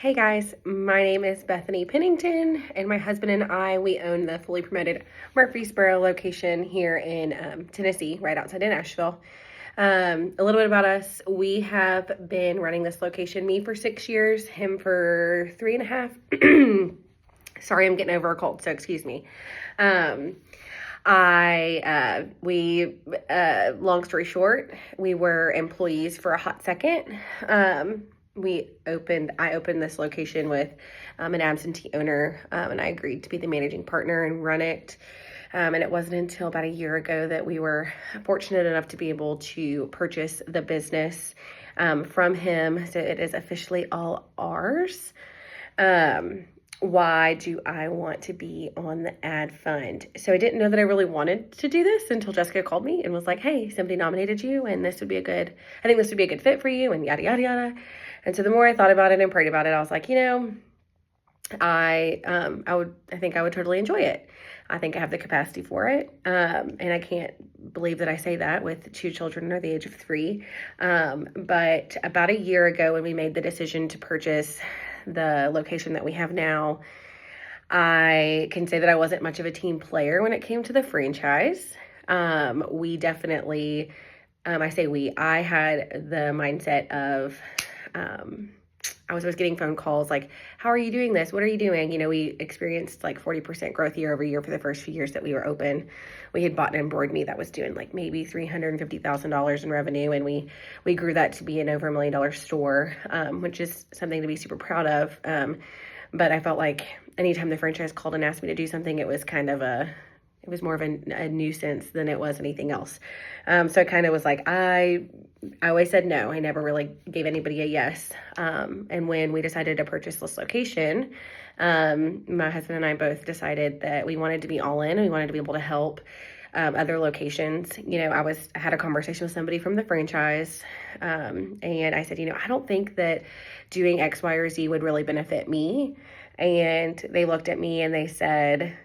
Hey guys, my name is Bethany Pennington, and my husband and I, we own the fully promoted Murfreesboro location here in Tennessee, right outside of Nashville. A little bit about us. We have been running this location, me for 6 years, him for 3.5. Sorry, I'm getting over a cold, so excuse me. Long story short, we were employees for a hot second. I opened this location with an absentee owner, and I agreed to be the managing partner and run it. And it wasn't until about a year ago that we were fortunate enough to be able to purchase the business from him. So it is officially all ours. Why do I want to be on the ad fund? So I didn't know that I really wanted to do this until Jessica called me and was like, hey, somebody nominated you and I think this would be a good fit for you and yada, yada, yada. And so the more I thought about it and prayed about it, I was like, I think I would totally enjoy it. I think I have the capacity for it. And I can't believe that I say that with 2 children under the age of 3. But about a year ago when we made the decision to purchase the location that we have now, I can say that I wasn't much of a team player when it came to the franchise. We definitely, I had the mindset of, I was always getting phone calls like, how are you doing this? What are you doing? We experienced like 40% growth year over year for the first few years that we were open. We had bought an Embroid Me that was doing like maybe $350,000 in revenue. And we grew that to be an over $1 million store, which is something to be super proud of. But I felt like anytime the franchise called and asked me to do something, it was more of a nuisance than it was anything else. So I kind of was like, I always said no. I never really gave anybody a yes. And when we decided to purchase this location, my husband and I both decided that we wanted to be all in and we wanted to be able to help other locations. I had a conversation with somebody from the franchise, and I said, I don't think that doing X, Y, or Z would really benefit me. And they looked at me and they said,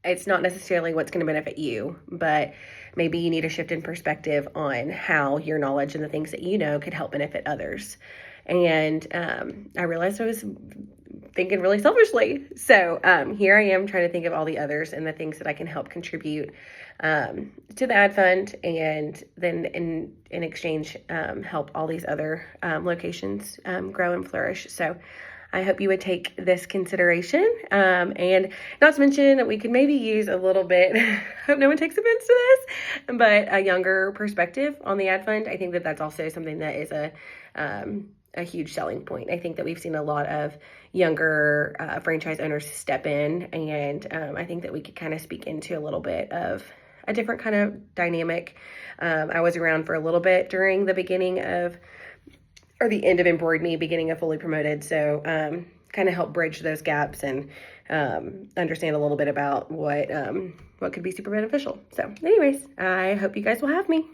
it's not necessarily what's going to benefit you, but maybe you need a shift in perspective on how your knowledge and the things that you know could help benefit others. And I realized I was thinking really selfishly. So here I am trying to think of all the others and the things that I can help contribute to the ad fund, and then in exchange help all these other locations grow and flourish. So I hope you would take this consideration, and not to mention that we could maybe use a little bit, hope no one takes offense to this, but a younger perspective on the ad fund. I think that that's also something that is a huge selling point. I think that we've seen a lot of younger franchise owners step in, and I think that we could kind of speak into a little bit of a different kind of dynamic. I was around for a little bit during the beginning of, or the end of Embroid Me, beginning of Fully Promoted. So kind of help bridge those gaps and understand a little bit about what could be super beneficial. So anyways, I hope you guys will have me.